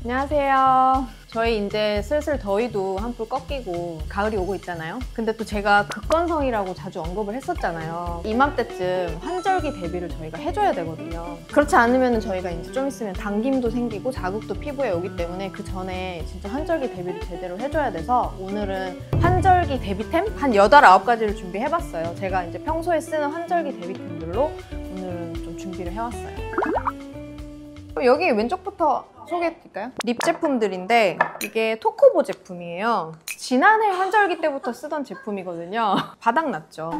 안녕하세요. 저희 이제 슬슬 더위도 한풀 꺾이고 가을이 오고 있잖아요. 근데 또 제가 극건성이라고 자주 언급을 했었잖아요. 이맘때쯤 환절기 대비를 저희가 해줘야 되거든요. 그렇지 않으면 저희가 이제 좀 있으면 당김도 생기고 자극도 피부에 오기 때문에 그 전에 진짜 환절기 대비를 제대로 해줘야 돼서 오늘은 환절기 대비템 한 8, 9가지를 준비해봤어요. 제가 이제 평소에 쓰는 환절기 대비템들로 오늘은 좀 준비를 해왔어요. 여기 왼쪽부터 소개해드릴까요? 립 제품들인데 이게 토코보 제품이에요. 지난해 환절기 때부터 쓰던 제품이거든요. 바닥났죠.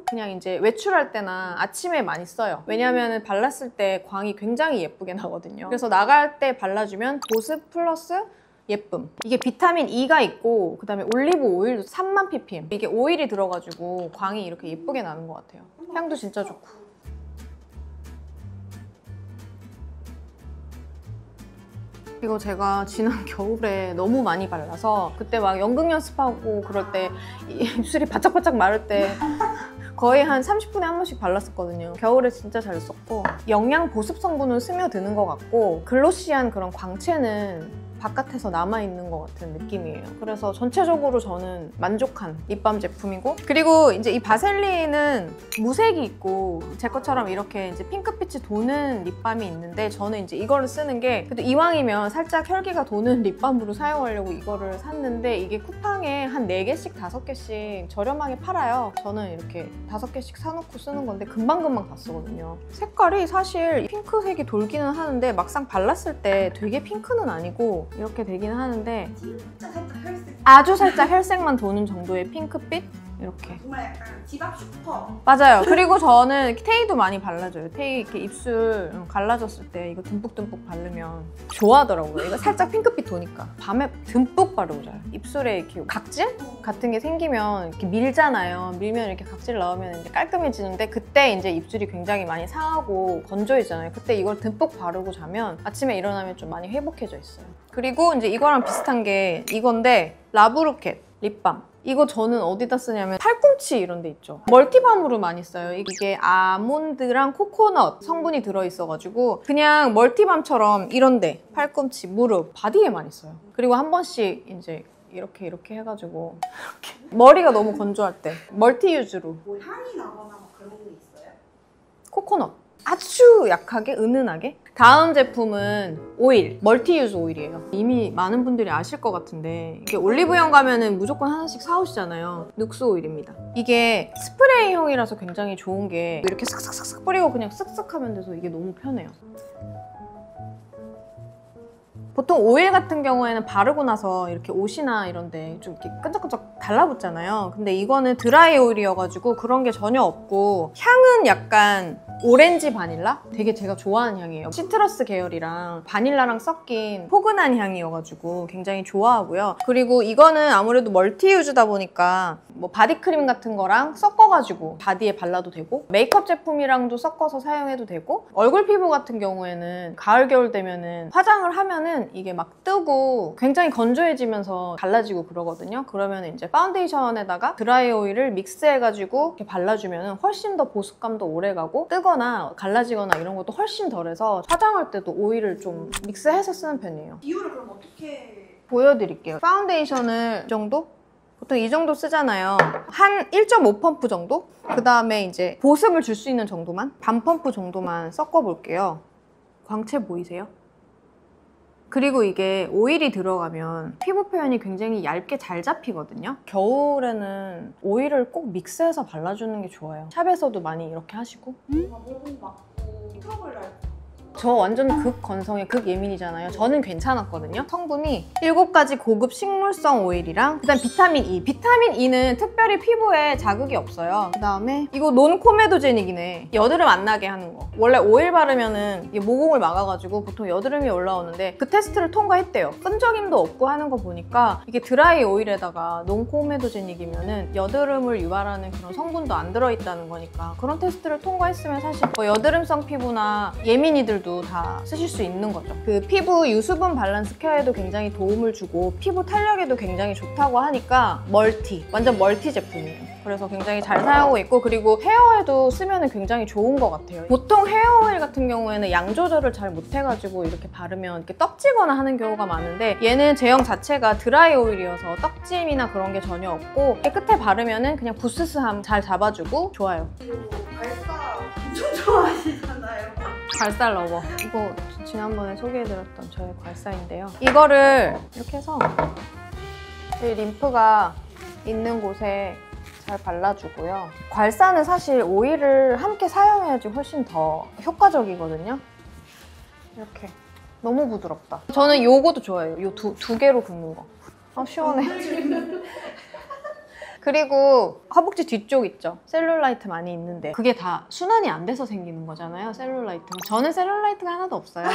그냥 이제 외출할 때나 아침에 많이 써요. 왜냐하면 발랐을 때 광이 굉장히 예쁘게 나거든요. 그래서 나갈 때 발라주면 보습 플러스 예쁨. 이게 비타민 E가 있고 그 다음에 올리브 오일도 3만 ppm. 이게 오일이 들어가지고 광이 이렇게 예쁘게 나는 것 같아요. 향도 진짜 좋고. 이거 제가 지난 겨울에 너무 많이 발라서 그때 막 연극 연습하고 그럴 때 입술이 바짝바짝 마를 때 거의 한 30분에 한 번씩 발랐었거든요. 겨울에 진짜 잘 썼고 영양 보습 성분은 스며드는 것 같고 글로시한 그런 광채는 바깥에서 남아있는 것 같은 느낌이에요. 그래서 전체적으로 저는 만족한 립밤 제품이고, 그리고 이제 이 바셀린은 무색이 있고 제 것처럼 이렇게 이제 핑크빛이 도는 립밤이 있는데 저는 이제 이거를 쓰는 게 그래도 이왕이면 살짝 혈기가 도는 립밤으로 사용하려고 이거를 샀는데 이게 쿠팡에 한 4개씩 5개씩 저렴하게 팔아요. 저는 이렇게 5개씩 사놓고 쓰는 건데 금방금방 다 쓰거든요. 색깔이 사실 핑크색이 돌기는 하는데 막상 발랐을 때 되게 핑크는 아니고 이렇게 되기는 하는데 진짜 살짝 혈색. 아주 살짝 혈색만 도는 정도의 핑크빛? 이렇게. 정말 약간 지갑 슈퍼. 맞아요. 그리고 저는 테이도 많이 발라줘요. 테이 이렇게 입술 갈라졌을 때 이거 듬뿍듬뿍 바르면 좋아하더라고요. 이거 살짝 핑크빛 도니까. 밤에 듬뿍 바르고 자요. 입술에 이렇게 각질 같은 게 생기면 이렇게 밀잖아요. 밀면 이렇게 각질 나오면 이제 깔끔해지는데 그때 이제 입술이 굉장히 많이 상하고 건조해지잖아요. 그때 이걸 듬뿍 바르고 자면 아침에 일어나면 좀 많이 회복해져 있어요. 그리고 이제 이거랑 비슷한 게 이건데 라브로켓 립밤. 이거 저는 어디다 쓰냐면 팔꿈치 이런 데 있죠. 멀티밤으로 많이 써요. 이게 아몬드랑 코코넛 성분이 들어있어가지고 그냥 멀티밤처럼 이런 데 팔꿈치, 무릎, 바디에 많이 써요. 그리고 한 번씩 이제 이렇게 해가지고 이렇게. 머리가 너무 건조할 때 멀티유즈로. 뭐 향이 나거나 막 그런 게 있어요? 코코넛. 아주 약하게, 은은하게. 다음 제품은 오일, 멀티유즈 오일이에요. 이미 많은 분들이 아실 것 같은데 이게 올리브영 가면은 무조건 하나씩 사오시잖아요. 눅스 오일입니다. 이게 스프레이형이라서 굉장히 좋은 게 이렇게 슥슥슥슥 뿌리고 그냥 쓱쓱 하면 돼서 이게 너무 편해요. 보통 오일 같은 경우에는 바르고 나서 이렇게 옷이나 이런 데 좀 이렇게 끈적끈적 달라붙잖아요. 근데 이거는 드라이 오일이어가지고 그런 게 전혀 없고 향은 약간 오렌지 바닐라? 되게 제가 좋아하는 향이에요. 시트러스 계열이랑 바닐라랑 섞인 포근한 향이어가지고 굉장히 좋아하고요. 그리고 이거는 아무래도 멀티유즈다 보니까 뭐 바디크림 같은 거랑 섞어가지고 바디에 발라도 되고 메이크업 제품이랑도 섞어서 사용해도 되고 얼굴 피부 같은 경우에는 가을 겨울 되면은 화장을 하면은 이게 막 뜨고 굉장히 건조해지면서 갈라지고 그러거든요. 그러면 이제 파운데이션에다가 드라이 오일을 믹스해가지고 이렇게 발라주면 훨씬 더 보습감도 오래가고 뜨거나 갈라지거나 이런 것도 훨씬 덜해서 화장할 때도 오일을 좀 믹스해서 쓰는 편이에요. 비율을 그럼 어떻게? 보여드릴게요. 파운데이션을 이 정도? 보통 이 정도 쓰잖아요. 한 1.5펌프 정도? 그 다음에 이제 보습을 줄 수 있는 정도만? 반 펌프 정도만 섞어볼게요. 광채 보이세요? 그리고 이게 오일이 들어가면 피부 표현이 굉장히 얇게 잘 잡히거든요. 겨울에는 오일을 꼭 믹스해서 발라주는 게 좋아요. 샵에서도 많이 이렇게 하시고. 모공 막고 트러블 날. 저 완전 극건성에 극예민이잖아요. 저는 괜찮았거든요. 성분이 7가지 고급 식물성 오일이랑 그다음 비타민 E. 비타민 E는 특별히 피부에 자극이 없어요. 그다음에 이거 논코메도제닉이네. 여드름 안 나게 하는 거. 원래 오일 바르면은 이게 모공을 막아가지고 보통 여드름이 올라오는데 그 테스트를 통과했대요. 끈적임도 없고 하는 거 보니까 이게 드라이 오일에다가 논코메도제닉이면은 여드름을 유발하는 그런 성분도 안 들어있다는 거니까 그런 테스트를 통과했으면 사실 뭐 여드름성 피부나 예민이들도 분들도 다 쓰실 수 있는 거죠. 그 피부 유수분 밸런스 케어에도 굉장히 도움을 주고 피부 탄력에도 굉장히 좋다고 하니까 완전 멀티 제품이에요. 그래서 굉장히 잘 사용하고 있고, 그리고 헤어에도 쓰면 굉장히 좋은 것 같아요. 보통 헤어 오일 같은 경우에는 양 조절을 잘 못해가지고 이렇게 바르면 이렇게 떡지거나 하는 경우가 많은데, 얘는 제형 자체가 드라이 오일이어서 떡짐이나 그런 게 전혀 없고, 끝에 바르면은 그냥 부스스함 잘 잡아주고 좋아요. 그리고 발사 엄청 좋아하시잖아요. 괄살 러버. 이거 지난번에 소개해드렸던 저의 괄사인데요. 이거를 이렇게 해서 이 림프가 있는 곳에 잘 발라주고요. 괄사는 사실 오일을 함께 사용해야지 훨씬 더 효과적이거든요. 이렇게. 너무 부드럽다. 저는 요거도 좋아해요. 요 두 개로 긋는 거. 아, 시원해. 그리고 허벅지 뒤쪽 있죠? 셀룰라이트 많이 있는데 그게 다 순환이 안 돼서 생기는 거잖아요, 셀룰라이트가. 저는 셀룰라이트가 하나도 없어요.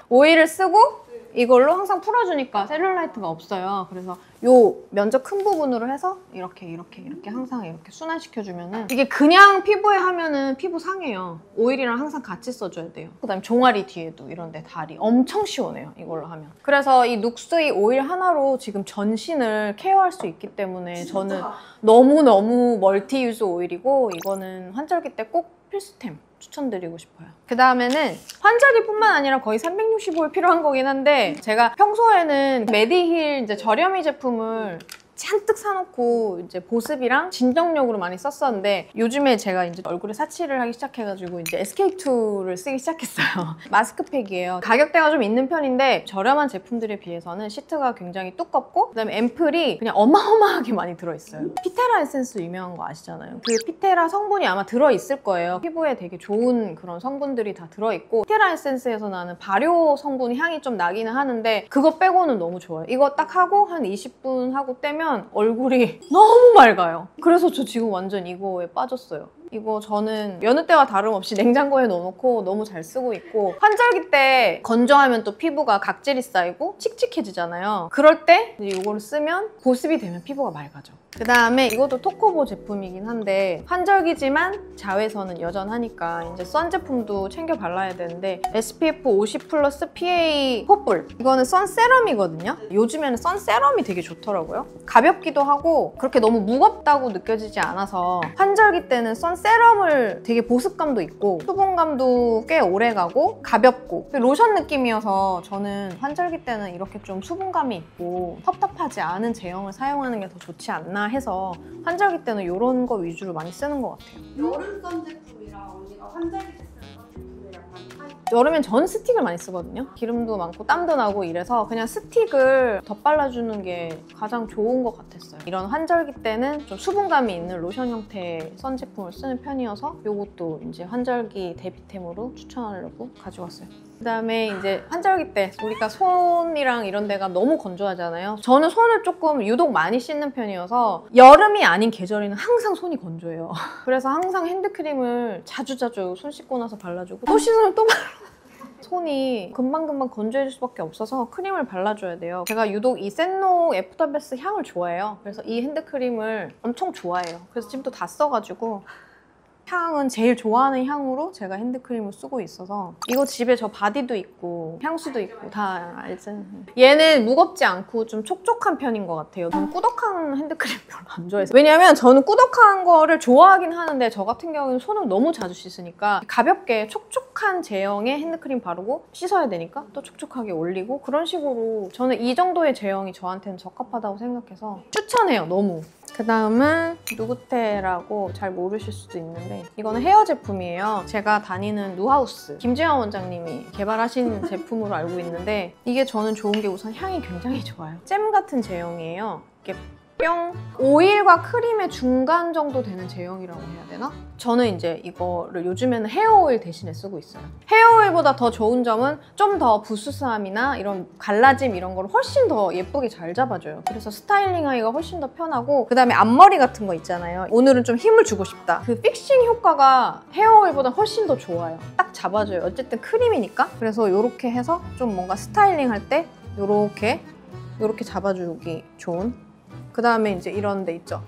오일을 쓰고 이걸로 항상 풀어주니까 셀룰라이트가 없어요. 그래서 요 면적 큰 부분으로 해서 이렇게 항상 이렇게 순환시켜주면은, 이게 그냥 피부에 하면은 피부 상해요. 오일이랑 항상 같이 써줘야 돼요. 그다음에 종아리 뒤에도 이런데 다리 엄청 시원해요, 이걸로 하면. 그래서 이 눅스이 오일 하나로 지금 전신을 케어할 수 있기 때문에 저는 너무너무 멀티 유즈 오일이고, 이거는 환절기 때 꼭 필수템 추천드리고 싶어요. 그 다음에는 환절기뿐만 아니라 거의 365일 필요한 거긴 한데, 제가 평소에는 메디힐 이제 저렴이 제품을 잔뜩 사놓고 이제 보습이랑 진정력으로 많이 썼었는데, 요즘에 제가 이제 얼굴에 사치를 하기 시작해가지고 이제 SK2를 쓰기 시작했어요. 마스크팩이에요. 가격대가 좀 있는 편인데 저렴한 제품들에 비해서는 시트가 굉장히 두껍고, 그다음에 앰플이 그냥 어마어마하게 많이 들어있어요. 피테라 에센스 유명한 거 아시잖아요. 그 피테라 성분이 아마 들어있을 거예요. 피부에 되게 좋은 그런 성분들이 다 들어있고, 피테라 에센스에서 나는 발효 성분 향이 좀 나기는 하는데 그거 빼고는 너무 좋아요. 이거 딱 하고 한 20분 하고 떼면 얼굴이 너무 맑아요. 그래서 저 지금 완전 이거에 빠졌어요. 이거 저는 여느 때와 다름없이 냉장고에 넣어놓고 너무 잘 쓰고 있고, 환절기 때 건조하면 또 피부가 각질이 쌓이고 칙칙해지잖아요. 그럴 때 이거를 쓰면 보습이 되면 피부가 맑아져. 그 다음에 이것도 토코보 제품이긴 한데 환절기지만 자외선은 여전하니까 이제 선 제품도 챙겨 발라야 되는데, SPF 50 플러스 PA 퍼플, 이거는 선 세럼이거든요. 요즘에는 선 세럼이 되게 좋더라고요. 가볍기도 하고 그렇게 너무 무겁다고 느껴지지 않아서 환절기 때는 선 세럼을 되게 보습감도 있고 수분감도 꽤 오래가고 가볍고 로션 느낌이어서, 저는 환절기 때는 이렇게 좀 수분감이 있고 텁텁하지 않은 제형을 사용하는 게 더 좋지 않나 해서 환절기 때는 이런 거 위주로 많이 쓰는 것 같아요. 여름 선 제품이랑 언니가 환절기 때 쓰는 선 제품을 약간 차이. 여름엔 전 스틱을 많이 쓰거든요. 기름도 많고 땀도 나고 이래서 그냥 스틱을 덧발라주는 게 가장 좋은 것 같았어요. 이런 환절기 때는 좀 수분감이 있는 로션 형태의 선 제품을 쓰는 편이어서 이것도 이제 환절기 대비템으로 추천하려고 가져왔어요. 그다음에 이제 환절기 때 우리가 손이랑 이런 데가 너무 건조하잖아요. 저는 손을 조금 유독 많이 씻는 편이어서 여름이 아닌 계절에는 항상 손이 건조해요. 그래서 항상 핸드크림을 자주자주 손 씻고 나서 발라주고, 또 씻으면 또 발라. 손이 금방금방 건조해질 수밖에 없어서 크림을 발라줘야 돼요. 제가 유독 이 샌노 애프터베스 향을 좋아해요. 그래서 이 핸드크림을 엄청 좋아해요. 그래서 지금 또 다 써가지고 향은 제일 좋아하는 향으로 제가 핸드크림을 쓰고 있어서, 이거 집에 저 바디도 있고 향수도 있고 다 알죠? 얘는 무겁지 않고 좀 촉촉한 편인 것 같아요. 저는 꾸덕한 핸드크림 별로 안 좋아해서. 왜냐면 저는 꾸덕한 거를 좋아하긴 하는데 저 같은 경우는 손을 너무 자주 씻으니까 가볍게 촉촉한 제형의 핸드크림 바르고 씻어야 되니까 또 촉촉하게 올리고, 그런 식으로 저는 이 정도의 제형이 저한테는 적합하다고 생각해서 추천해요, 너무. 그 다음은 누구테라고 잘 모르실 수도 있는데, 이거는 헤어 제품이에요. 제가 다니는 누하우스 김지현 원장님이 개발하신 제품으로 알고 있는데, 이게 저는 좋은 게 우선 향이 굉장히 좋아요. 잼 같은 제형이에요. 이렇게 뿅! 오일과 크림의 중간 정도 되는 제형이라고 해야 되나? 저는 이제 이거를 요즘에는 헤어오일 대신에 쓰고 있어요. 헤어오일보다 더 좋은 점은 좀 더 부스스함이나 이런 갈라짐 이런 걸 훨씬 더 예쁘게 잘 잡아줘요. 그래서 스타일링하기가 훨씬 더 편하고, 그 다음에 앞머리 같은 거 있잖아요. 오늘은 좀 힘을 주고 싶다. 그 픽싱 효과가 헤어오일보다 훨씬 더 좋아요. 딱 잡아줘요. 어쨌든 크림이니까. 그래서 이렇게 해서 좀 뭔가 스타일링 할 때 이렇게 잡아주기 좋은. 그 다음에 이제 이런 데 있죠.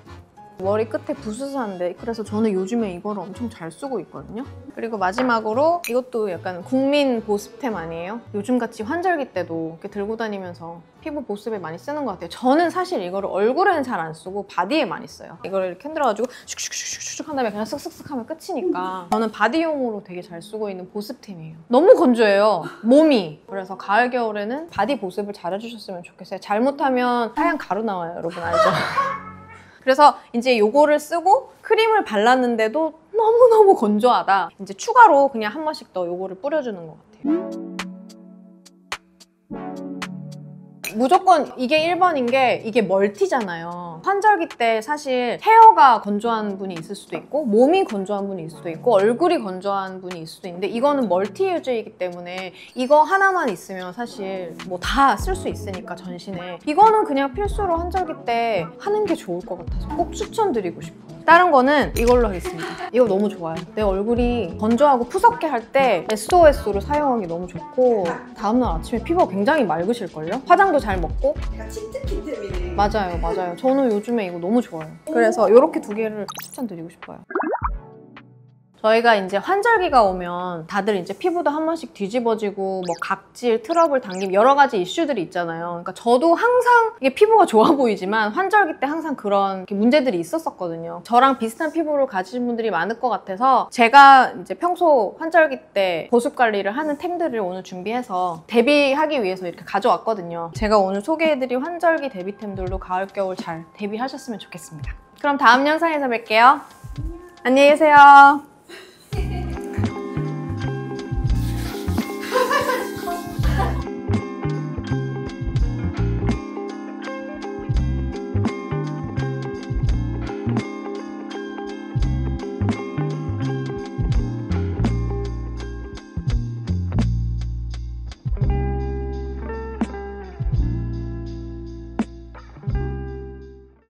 머리 끝에 부스스한데 그래서 저는 요즘에 이거를 엄청 잘 쓰고 있거든요. 그리고 마지막으로 이것도 약간 국민 보습템 아니에요? 요즘같이 환절기 때도 이렇게 들고 다니면서 피부 보습에 많이 쓰는 것 같아요. 저는 사실 이거를 얼굴에는 잘 안 쓰고 바디에 많이 써요. 이거를 이렇게 흔들어가지고 슉슉슉슉슉 한 다음에 그냥 쓱쓱쓱 하면 끝이니까 저는 바디용으로 되게 잘 쓰고 있는 보습템이에요. 너무 건조해요, 몸이. 그래서 가을 겨울에는 바디 보습을 잘 해주셨으면 좋겠어요. 잘못하면 하얀 가루 나와요, 여러분 알죠? 그래서 이제 요거를 쓰고 크림을 발랐는데도 너무너무 건조하다. 이제 추가로 그냥 한 번씩 더 요거를 뿌려주는 것 같아요. 무조건 이게 1번인 게 이게 멀티잖아요. 환절기 때 사실 헤어가 건조한 분이 있을 수도 있고 몸이 건조한 분이 있을 수도 있고 얼굴이 건조한 분이 있을 수도 있는데 이거는 멀티 유즈이기 때문에 이거 하나만 있으면 사실 뭐 다 쓸 수 있으니까 전신에 이거는 그냥 필수로 환절기 때 하는 게 좋을 것 같아서 꼭 추천드리고 싶어요. 다른 거는 이걸로 하겠습니다. 이거 너무 좋아요. 내 얼굴이 건조하고 푸석해 할 때 SOS로 사용하기 너무 좋고 다음날 아침에 피부가 굉장히 맑으실걸요? 화장도 잘 먹고. 약간 치트키템이네. 맞아요, 맞아요. 저는 요즘에 이거 너무 좋아요. 그래서 이렇게 두 개를 추천드리고 싶어요. 저희가 이제 환절기가 오면 다들 이제 피부도 한 번씩 뒤집어지고 뭐 각질, 트러블, 당김 여러 가지 이슈들이 있잖아요. 그러니까 저도 항상 이게 피부가 좋아 보이지만 환절기 때 항상 그런 문제들이 있었었거든요. 저랑 비슷한 피부를 가지신 분들이 많을 것 같아서 제가 이제 평소 환절기 때 보습 관리를 하는 템들을 오늘 준비해서 대비하기 위해서 이렇게 가져왔거든요. 제가 오늘 소개해드린 환절기 대비템들로 가을, 겨울 잘 대비하셨으면 좋겠습니다. 그럼 다음 영상에서 뵐게요. 안녕히 계세요.